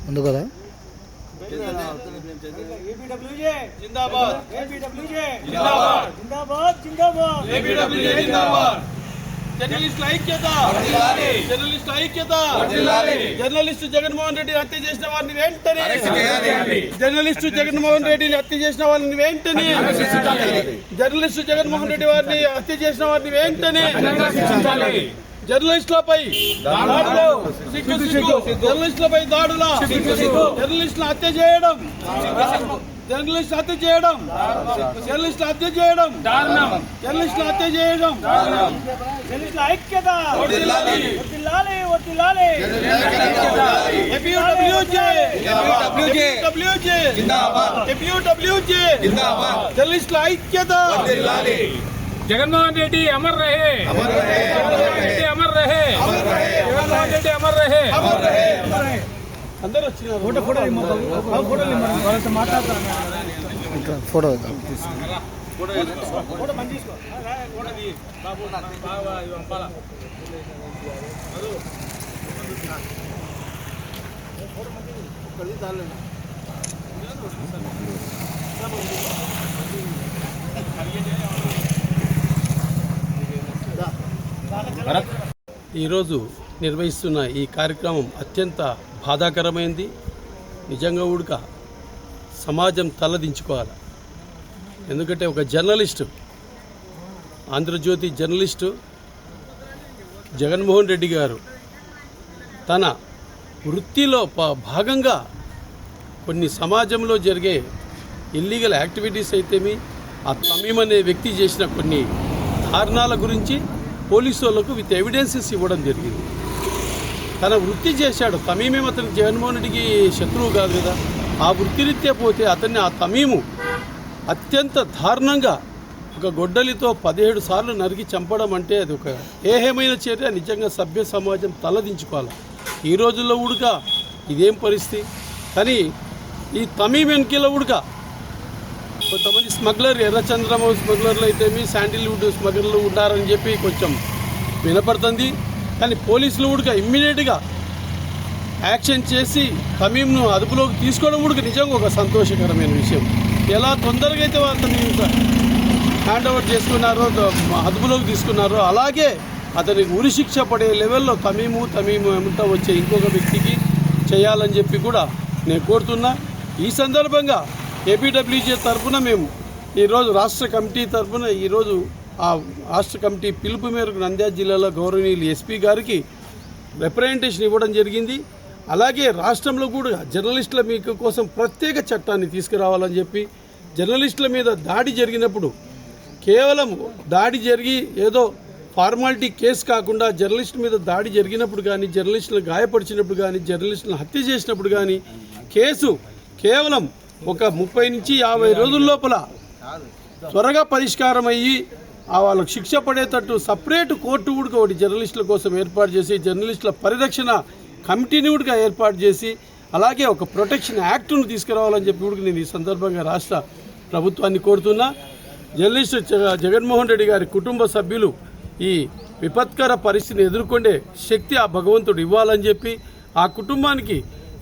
ఉంది కదా. జర్నలిస్టు జగన్మోహన్ రెడ్డి హత్య చేసిన వారిని వెంటనే జర్నలిస్టు జగన్మోహన్ రెడ్డిని హత్య చేసిన వారిని వెంటనే జర్నలిస్టు జగన్మోహన్ రెడ్డి వారిని హత్య చేసిన వారిని వెంటనే జర్నలిస్టులపై దాడులు జర్నలిస్టులపై దాడుల జర్నలిస్టులను హత్య చేయడం జర్నలిస్టులు హత్య చేయడం జర్నలిస్టులు హత్య చేయడం జర్నలిస్టులు హత్య చేయడం జర్నలిస్టుల ఐక్యత జర్నలిస్టుల ఐక్యత जगनमोहन रेड्डी अमर रहे, अमर रहे, अमर रहे, जगनमोहन रेड्डी अमर रहे। अंदर फोटो फोटो ఫోటో ఈరోజు నిర్వహిస్తున్న ఈ కార్యక్రమం అత్యంత బాధాకరమైంది. నిజంగా ఉడక సమాజం తలదించుకోవాలి. ఎందుకంటే ఒక జర్నలిస్టు, ఆంధ్రజ్యోతి జర్నలిస్టు జగన్మోహన్ రెడ్డి గారు తన వృత్తిలో భాగంగా కొన్ని సమాజంలో జరిగే ఇల్లీగల్ యాక్టివిటీస్ అయితేమి, ఆ తమీమ్ అనే వ్యక్తి చేసిన కొన్ని దారుణాల గురించి పోలీసు వాళ్ళకు విత్ ఎవిడెన్సెస్ ఇవ్వడం జరిగింది. తన వృత్తి చేశాడు. తమీమేం అతనికి జగన్మోహన్ రెడ్డికి శత్రువు కాదు కదా. ఆ వృత్తిరీత్యా పోతే అతన్ని ఆ తమీము అత్యంత దారుణంగా ఒక గొడ్డలితో 17 సార్లు నరికి చంపడం అంటే అది ఒక ఏహమైన చర్య. నిజంగా సభ్య సమాజం తలదించుకోవాలి. ఈ రోజుల్లో ఉడక ఇదేం పరిస్థితి. కానీ ఈ తమీమ్ వెనకలో ఉడక కొంతమంది స్మగ్లర్, ఎర్రచంద్రమ స్మగ్లర్లు అయితేమి, శాండిల్వుడ్ స్మగ్లర్లు ఉన్నారని చెప్పి కొంచెం వినపడుతుంది. కానీ పోలీసులు కూడా ఇమ్మీడియట్గా యాక్షన్ చేసి తమీమ్ను అదుపులోకి తీసుకోవడం కూడా నిజంగా ఒక సంతోషకరమైన విషయం. ఎలా తొందరగా అయితే అతన్ని హ్యాండ్ ఓవర్ చేసుకున్నారో, అదుపులోకి తీసుకున్నారో, అలాగే అతనికి ఉరిశిక్ష పడే లెవెల్లో తమీము ఏమంటా వచ్చే ఇంకొక వ్యక్తికి చేయాలని చెప్పి కూడా నేను కోరుతున్నా. ఈ సందర్భంగా ఏపీడబ్ల్యూజే తరఫున మేము ఈరోజు రాష్ట్ర కమిటీ తరఫున ఈరోజు ఆ రాష్ట్ర కమిటీ పిలుపు మేరకు నంద్యాల జిల్లాలో గౌరవనీయులు ఎస్పీ గారికి రిప్రజెంటేషన్ ఇవ్వడం జరిగింది. అలాగే రాష్ట్రంలో కూడా జర్నలిస్టుల మీకు కోసం ప్రత్యేక చట్టాన్ని తీసుకురావాలని చెప్పి, జర్నలిస్టుల మీద దాడి జరిగినప్పుడు కేవలం దాడి జరిగి ఏదో ఫార్మాలిటీ కేసు కాకుండా జర్నలిస్టు మీద దాడి జరిగినప్పుడు కానీ, జర్నలిస్టులను గాయపరిచినప్పుడు కానీ, జర్నలిస్టులను హత్య చేసినప్పుడు కానీ కేసు కేవలం ఒక 30 నుంచి 50 రోజుల లోపల త్వరగా పరిష్కారం అయ్యి వాళ్ళకు శిక్ష పడేటట్టు సపరేట్ కోర్టు కూడా ఒకటి జర్నలిస్టుల కోసం ఏర్పాటు చేసి, జర్నలిస్టుల పరిరక్షణ కమిటీని కూడా ఏర్పాటు చేసి, అలాగే ఒక ప్రొటెక్షన్ యాక్ట్ను తీసుకురావాలని చెప్పి కూడా నేను ఈ సందర్భంగా రాష్ట్ర ప్రభుత్వాన్ని కోరుతున్నా. జర్నలిస్టు జగన్మోహన్ రెడ్డి గారి కుటుంబ సభ్యులు ఈ విపత్కర పరిస్థితిని ఎదుర్కొనే శక్తి ఆ భగవంతుడు ఇవ్వాలని చెప్పి, ఆ కుటుంబానికి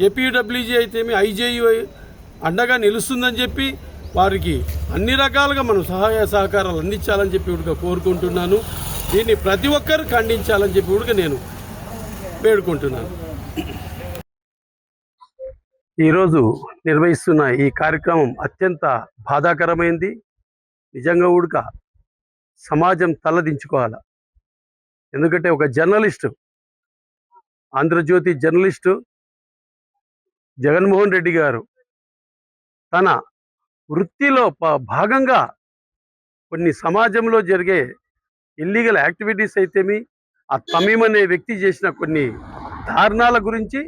ఏపీడబ్ల్యూజీ అయితేమి ఐజేయు అండగా నిలుస్తుందని చెప్పి, వారికి అన్ని రకాలుగా మనం సహాయ సహకారాలు అందించాలని చెప్పి కూడా కోరుకుంటున్నాను. దీన్ని ప్రతి ఒక్కరు ఖండించాలని చెప్పి కూడా నేను వేడుకుంటున్నాను. ఈరోజు నిర్వహిస్తున్న ఈ కార్యక్రమం అత్యంత బాధాకరమైంది. నిజంగా ఉడక సమాజం తలదించుకోవాలి. ఎందుకంటే ఒక జర్నలిస్టు, ఆంధ్రజ్యోతి జర్నలిస్టు జగన్మోహన్ రెడ్డి గారు తన వృత్తిలో భాగంగా కొన్ని సమాజంలో జరిగే ఇల్లీగల్ యాక్టివిటీస్ అయితేమి, ఆ తమీమ్ అనే వ్యక్తి చేసిన కొన్ని దారుణాల గురించి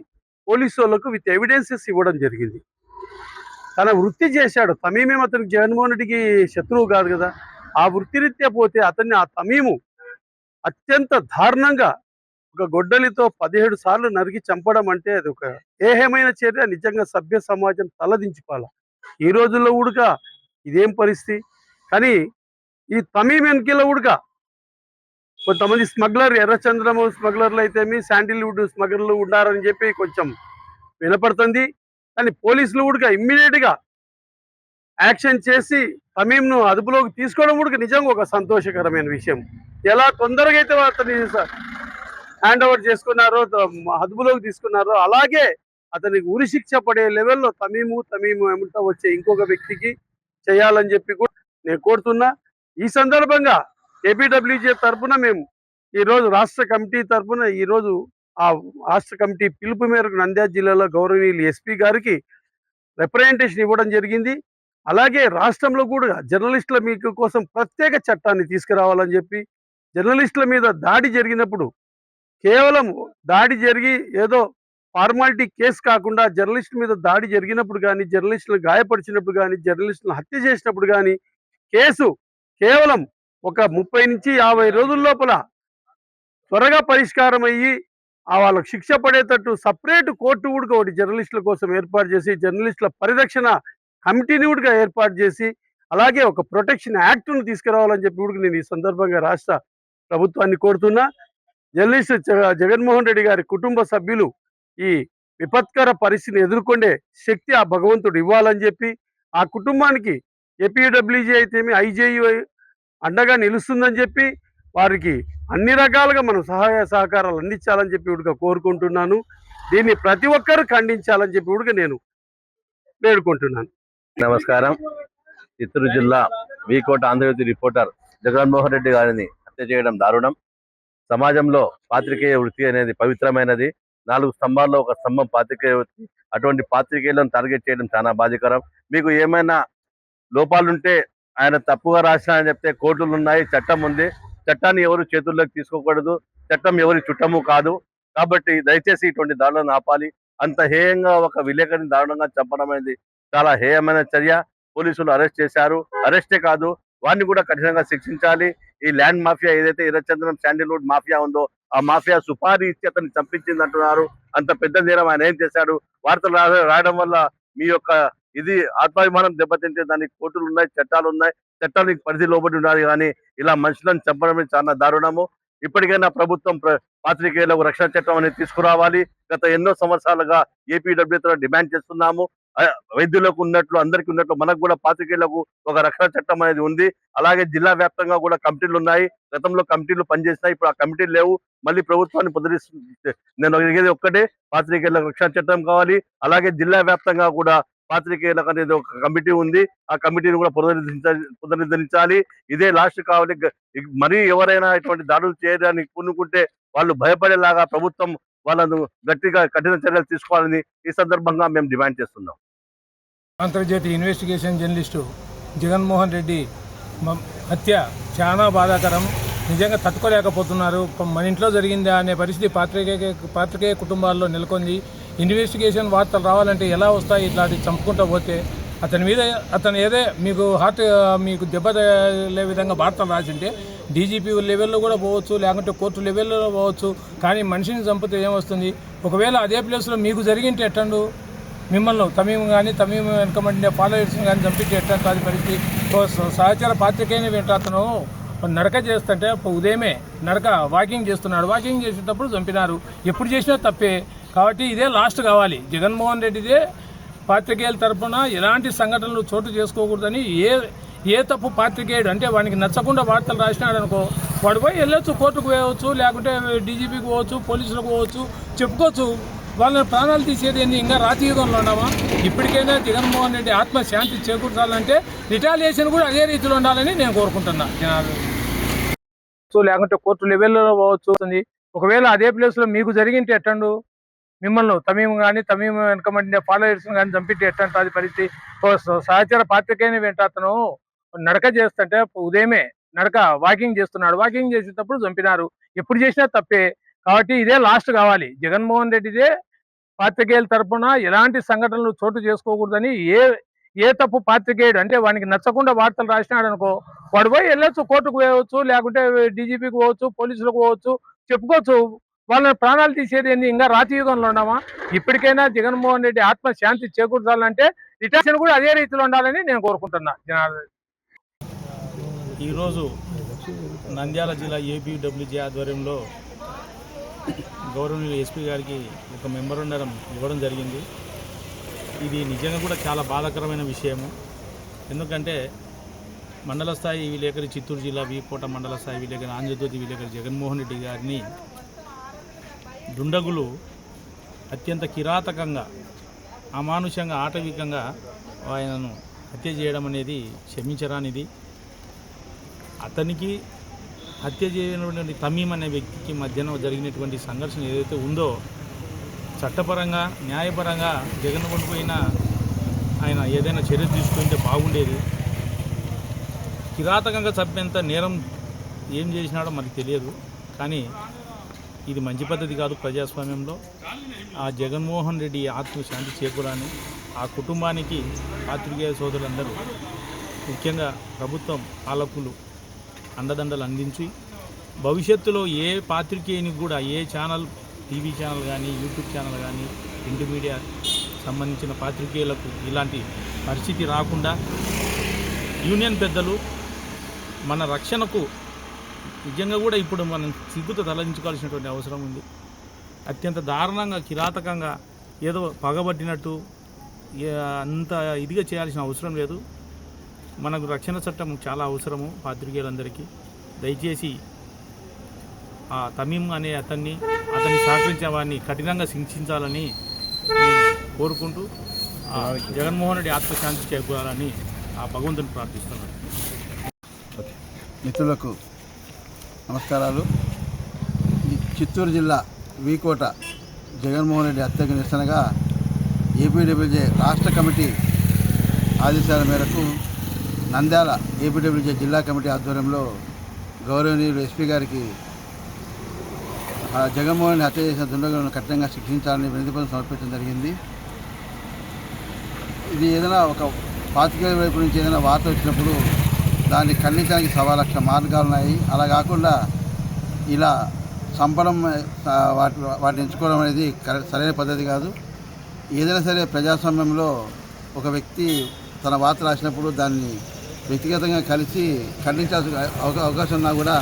పోలీసు వాళ్ళకు విత్ ఎవిడెన్సెస్ ఇవ్వడం జరిగింది. తన వృత్తి చేశాడు. తమీమేం అతనికి జగన్మోహన్ రెడ్డికి శత్రువు కాదు కదా. ఆ వృత్తిరీత్యా పోతే అతన్ని ఆ తమీము అత్యంత దారుణంగా ఒక గొడ్డలితో 17 సార్లు నరికి చంపడం అంటే అది ఒక ఏహమైన చర్య. నిజంగా సభ్య సమాజం తలదించుకోవాలి. ఈ రోజుల్లో ఉడక ఇదేం పరిస్థితి. కానీ ఈ తమీమ్ వెనకలో ఉడక కొంతమంది స్మగ్లర్ ఎర్రచంద్రము స్మగ్లర్లు అయితేమి శాండిల్వుడ్ స్మగ్లర్లు ఉన్నారని చెప్పి కొంచెం వినపడుతుంది. కానీ పోలీసులు కూడా ఇమ్మీడియట్గా యాక్షన్ చేసి తమీంను అదుపులోకి తీసుకోవడం కూడా నిజంగా ఒక సంతోషకరమైన విషయం. ఎలా తొందరగా అయితే అతన్ని హ్యాండ్ ఓవర్ చేసుకున్నారో, అదుపులోకి తీసుకున్నారో, అలాగే అతనికి ఉరిశిక్ష పడే లెవెల్లో తమీము ఏమంటా వచ్చే ఇంకొక వ్యక్తికి చేయాలని చెప్పి కూడా నేను కోరుతున్నా. ఈ సందర్భంగా ఏపీడబ్ల్యూజే తరఫున మేము ఈరోజు రాష్ట్ర కమిటీ తరఫున ఈరోజు ఆ రాష్ట్ర కమిటీ పిలుపు మేరకు నంద్యాల జిల్లాలో గౌరవనీయులు ఎస్పీ గారికి రిప్రజెంటేషన్ ఇవ్వడం జరిగింది. అలాగే రాష్ట్రంలో కూడా జర్నలిస్టుల మీకు కోసం ప్రత్యేక చట్టాన్ని తీసుకురావాలని చెప్పి, జర్నలిస్టుల మీద దాడి జరిగినప్పుడు కేవలం దాడి జరిగి ఏదో ఫార్మాలిటీ కేసు కాకుండా జర్నలిస్టు మీద దాడి జరిగినప్పుడు కానీ, జర్నలిస్టులు గాయపరిచినప్పుడు కానీ, జర్నలిస్టులను హత్య చేసినప్పుడు కానీ కేసు కేవలం ఒక 30 నుంచి 50 రోజుల లోపల త్వరగా పరిష్కారం అయ్యి వాళ్ళకు శిక్ష పడేటట్టు సపరేట్ కోర్టు కూడా ఒకటి జర్నలిస్టుల కోసం ఏర్పాటు చేసి, జర్నలిస్టుల పరిరక్షణ కమిటీని కూడా ఏర్పాటు చేసి, అలాగే ఒక ప్రొటెక్షన్ యాక్ట్ను తీసుకురావాలని చెప్పి కూడా నేను ఈ సందర్భంగా రాష్ట్ర ప్రభుత్వాన్ని కోరుతున్నా. జర్నలిస్ట్ జగన్మోహన్ రెడ్డి గారి కుటుంబ సభ్యులు ఈ విపత్కర పరిస్థితిని ఎదుర్కొనే శక్తి ఆ భగవంతుడు ఇవ్వాలని చెప్పి, ఆ కుటుంబానికి ఏపీడబ్ల్యూజే అయితేమి ఐజేయు అండగా నిలుస్తుందని చెప్పి, వారికి అన్ని రకాలుగా మనం సహాయ సహకారాలు అందించాలని చెప్పి కూడా కోరుకుంటున్నాను. దీన్ని ప్రతి ఒక్కరూ ఖండించాలని చెప్పి కూడా నేను వేడుకుంటున్నాను. నమస్కారం. చిత్తూరు జిల్లా వీకోట ఆంధ్రజ్యోతి రిపోర్టర్ జగన్మోహన్ రెడ్డి గారిని హత్య చేయడం దారుణం. సమాజంలో పాత్రికేయ వృత్తి అనేది పవిత్రమైనది. 4 స్తంభాల్లో ఒక స్తంభం పాత్రికేయ వృత్తి. అటువంటి పాత్రికేయులను టార్గెట్ చేయడం చాలా బాధాకరం. మీకు ఏమైనా లోపాలుంటే ఆయన తప్పుగా రాసినా అని చెప్తే కోర్టులు ఉన్నాయి, చట్టం ఉంది. చట్టాన్ని ఎవరు చేతుల్లోకి తీసుకోకూడదు. చట్టం ఎవరి చుట్టము కాదు. కాబట్టి దయచేసి ఇటువంటి దాడులను ఆపాలి. అంత హేయంగా ఒక విలేకరిని దారుణంగా చంపడం అనేది చాలా హేయమైన చర్య. పోలీసులు అరెస్ట్ చేశారు. అరెస్టే కాదు, వారిని కూడా కఠినంగా శిక్షించాలి. ఈ ల్యాండ్ మాఫియా ఏదైతే ఎర్రచంద్రం శాండిల్వుడ్ మాఫియా ఉందో ఆ మాఫియా సుపారీ ఇచ్చి అతన్ని చంపించింది అంటున్నారు. అంత పెద్ద నేరం ఆయన ఏం చేశాడు? వార్తలు రాయడం వల్ల మీ యొక్క ఇది ఆత్మాభిమానం దెబ్బతింటే దానికి కోర్టులు ఉన్నాయి, చట్టాలు ఉన్నాయి. చట్టానికి పరిధి లోబడి ఉండాలి. కానీ ఇలా మనుషులను చంపడమే చాలా దారుణము. ఇప్పటికైనా ప్రభుత్వం పాత్రికేయులకు రక్షణ చట్టం అనేది తీసుకురావాలి. గత ఎన్నో సంవత్సరాలుగా ఏపీడబ్ల్యూతో డిమాండ్ చేస్తున్నాము. వైద్యులకు ఉన్నట్లు అందరికీ ఉన్నట్లు మనకు కూడా పాత్రికేయులకు ఒక రక్షణ చట్టం అనేది ఉంది. అలాగే జిల్లా వ్యాప్తంగా కూడా కమిటీలు ఉన్నాయి. గతంలో కమిటీలు పనిచేసినాయి, ఇప్పుడు ఆ కమిటీలు లేవు. మళ్ళీ ప్రభుత్వాన్ని పునరుద్ధరిస్తుంది. నేను అడిగేది ఒక్కటే, పాత్రికేయులకు రక్షణ చట్టం కావాలి. అలాగే జిల్లా వ్యాప్తంగా కూడా పాత్రికేయులకు అనేది ఒక కమిటీ ఉంది. ఆ కమిటీని కూడా పునరుద్ధరించాలి. ఇదే లాస్ట్ కావాలి. మరీ ఎవరైనా ఇటువంటి దాడులు చేయడానికి పూనుకుంటే వాళ్ళు భయపడేలాగా ప్రభుత్వం వాళ్ళను గట్టిగా కఠిన చర్యలు తీసుకోవాలని ఈ సందర్భంగా మేము డిమాండ్ చేస్తున్నాం. అంతర్జాతీయ ఇన్వెస్టిగేషన్ జర్నలిస్టు జగన్మోహన్ రెడ్డి హత్య చాలా బాధాకరం. నిజంగా తట్టుకోలేకపోతున్నారు. మన ఇంట్లో జరిగిందా అనే పరిస్థితి పాత్రికేయ కుటుంబాల్లో నెలకొంది. ఇన్వెస్టిగేషన్ వార్తలు రావాలంటే ఎలా వస్తాయి? ఇట్లాంటి చంపుకుంటూ పోతే అతను ఏదే మీకు దెబ్బ తగిలే విధంగా వార్తలు రాసింటే డీజీపీ లెవెల్లో కూడా పోవచ్చు, లేకుంటే కోర్టు లెవెల్లో పోవచ్చు. కానీ మనిషిని చంపితే ఏమొస్తుంది? ఒకవేళ అదే ప్లేస్లో మీకు జరిగింటే ఎట్టండు? మిమ్మల్ని తమీము వెనకమంటే ఫాలోవర్స్ని కానీ చంపితే ఎట్టంటే అది పరిస్థితి. సహచర పాత్రికేయుని వెంట అతను నడక చేస్తుంటే ఉదయమే వాకింగ్ చేస్తున్నాడు. వాకింగ్ చేసేటప్పుడు చంపినారు. ఎప్పుడు చేసినా తప్పే. కాబట్టి ఇదే లాస్ట్ కావాలి. జగన్మోహన్ రెడ్డిదే పాత్రికేయుల తరఫున ఎలాంటి సంఘటనలు చోటు చేసుకోకూడదని ఏ తప్పు పాత్రికేయుడు అంటే వానికి నచ్చకుండా వార్తలు రాసినాడు అనుకో, వాడు పోయి వెళ్ళొచ్చు, కోర్టుకు పోవచ్చు, లేకుంటే డీజీపీకి పోవచ్చు, పోలీసులకు పోవచ్చు, చెప్పుకోవచ్చు. వాళ్ళ ప్రాణాలు తీసేది ఏంది? ఇంకా రాజయుగంలో ఉన్నామా? ఇప్పటికైనా జగన్మోహన్ రెడ్డి ఆత్మశాంతి చేకూర్చాలంటే రిటాలియేషన్ కూడా అదే రీతిలో ఉండాలని నేను కోరుకుంటున్నా. లేకుంటే కోర్టు లెవెల్లో పోవచ్చు. ఒకవేళ అదే ప్లేస్లో మీకు జరిగింటే ఎట్టండు? మిమ్మల్ని తమీము వెనకమంటే ఫాలోవర్స్ని కానీ చంపితే ఎట్టంటే అది పరిస్థితి. సహచర పాత్రికేయుని వెంట అతను నడక చేస్తుంటే ఉదయమే వాకింగ్ చేస్తున్నాడు. వాకింగ్ చేసేటప్పుడు చంపినారు. ఎప్పుడు చేసినా తప్పే. కాబట్టి ఇదే లాస్ట్ కావాలి. జగన్మోహన్ రెడ్డిదే పాత్రికేయుల తరఫున ఎలాంటి సంఘటనలు చోటు చేసుకోకూడదని ఏ తప్పు పాత్రికేయుడు అంటే వానికి నచ్చకుండా వార్తలు రాసినాడు అనుకో, వాడు పోయి వెళ్ళొచ్చు, కోర్టుకు పోవచ్చు, లేకుంటే డీజీపీకి పోవచ్చు, పోలీసులకు పోవచ్చు, చెప్పుకోవచ్చు. వాళ్ళ ప్రాణాలు తీసేది ఏంది? ఇంకా రాజయుగంలో ఉన్నామా? ఇప్పటికైనా జగన్మోహన్ రెడ్డి ఆత్మశాంతి చేకూర్చాలంటే రిటాలియేషన్ కూడా అదే రీతిలో ఉండాలని నేను కోరుకుంటున్నా. ఈరోజు నంద్యాల జిల్లా ఏపీడబ్ల్యూజే ఆధ్వర్యంలో గౌరవనీయులు ఎస్పీ గారికి ఒక మెమోరాండం ఇవ్వడం జరిగింది. ఇది నిజంగా కూడా చాలా బాధాకరమైన విషయము. ఎందుకంటే మండల స్థాయి విలేకరి చిత్తూరు జిల్లా వీకోట మండల స్థాయి విలేకరి ఆంధ్రజ్యోతి విలేకరి జగన్మోహన్ రెడ్డి గారిని దుండగులు అత్యంత కిరాతకంగా అమానుషంగా ఆటవికంగా ఆయనను హత్య చేయడం అనేది క్షమించరానిది. అతనికి హత్య చేయనటువంటి తమీం అనే వ్యక్తికి మధ్యన జరిగినటువంటి సంఘర్షణ ఏదైతే ఉందో చట్టపరంగా న్యాయపరంగా జగన్మోహన్ పైన ఆయన ఏదైనా చర్య తీసుకుంటే బాగుండేది. కిరాతకంగా చంపేంత నేరం ఏం చేసినాడో మనకు తెలియదు. కానీ ఇది మంచి పద్ధతి కాదు ప్రజాస్వామ్యంలో. ఆ జగన్మోహన్ రెడ్డి ఆత్మశాంతి చేకూరాని ఆ కుటుంబానికి పాత్రికేయ సోదరులందరూ ముఖ్యంగా ప్రభుత్వం పాలకులు అండదండలు అందించి భవిష్యత్తులో ఏ పాత్రికేయునికి కూడా ఏ ఛానల్ టీవీ ఛానల్ కానీ యూట్యూబ్ ఛానల్ కానీ ప్రింట్ మీడియా సంబంధించిన పాత్రికేయులకు ఇలాంటి పరిస్థితి రాకుండా యూనియన్ పెద్దలు మన రక్షణకు నిజంగా కూడా ఇప్పుడు మనం సిగ్గుతో తలదించుకోవాల్సినటువంటి అవసరం ఉంది. అత్యంత దారుణంగా కిరాతకంగా ఏదో పగబట్టినట్టు అంత ఇదిగా చేయాల్సిన అవసరం లేదు. మనకు రక్షణ చట్టం చాలా అవసరము పాత్రికేయులందరికీ. దయచేసి ఆ తమీం అనే అతన్ని సహకరించే వారిని కఠినంగా శిక్షించాలని నేను కోరుకుంటూ జగన్మోహన్ రెడ్డి ఆత్మశాంతి చేకూరాలని ఆ భగవంతుని ప్రార్థిస్తున్నాను. మిత్రులకు నమస్కారాలు. ఈ చిత్తూరు జిల్లా వీకోట జగన్మోహన్ రెడ్డి హత్యకు నిరసనగా ఏపీడబ్ల్యూజే రాష్ట్ర కమిటీ ఆదేశాల మేరకు నంద్యాల ఏపీడబ్ల్యూజే జిల్లా కమిటీ ఆధ్వర్యంలో గౌరవనీయులు ఎస్పీ గారికి జగన్మోహన్ హత్య చేసిన దుండగులను కఠినంగా శిక్షించాలని వినతిపత్రం సమర్పించడం జరిగింది. ఇది ఏదైనా ఒక పాతికేయుల వైపు నుంచి ఏదైనా వార్త వచ్చినప్పుడు దాన్ని ఖండించడానికి 1,00,000 మార్గాలు ఉన్నాయి. అలా కాకుండా ఇలా చంపడం వాటిని ఎంచుకోవడం అనేది సరైన పద్ధతి కాదు. ఏదైనా సరే ప్రజాస్వామ్యంలో ఒక వ్యక్తి తన వార్త రాసినప్పుడు దాన్ని వ్యక్తిగతంగా కలిసి ఖండించాల్సిన అవకాశం ఉన్నా కూడా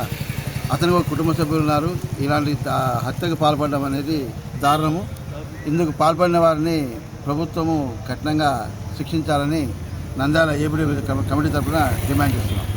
అతనికి ఒక కుటుంబ సభ్యులు ఉన్నారు. ఇలాంటి హత్యకు పాల్పడడం అనేది దారుణము. ఇందుకు పాల్పడిన వారిని ప్రభుత్వము కఠినంగా శిక్షించాలని నంద్యాల ఏపీ కమిటీ తరఫున డిమాండ్ చేస్తున్నాం.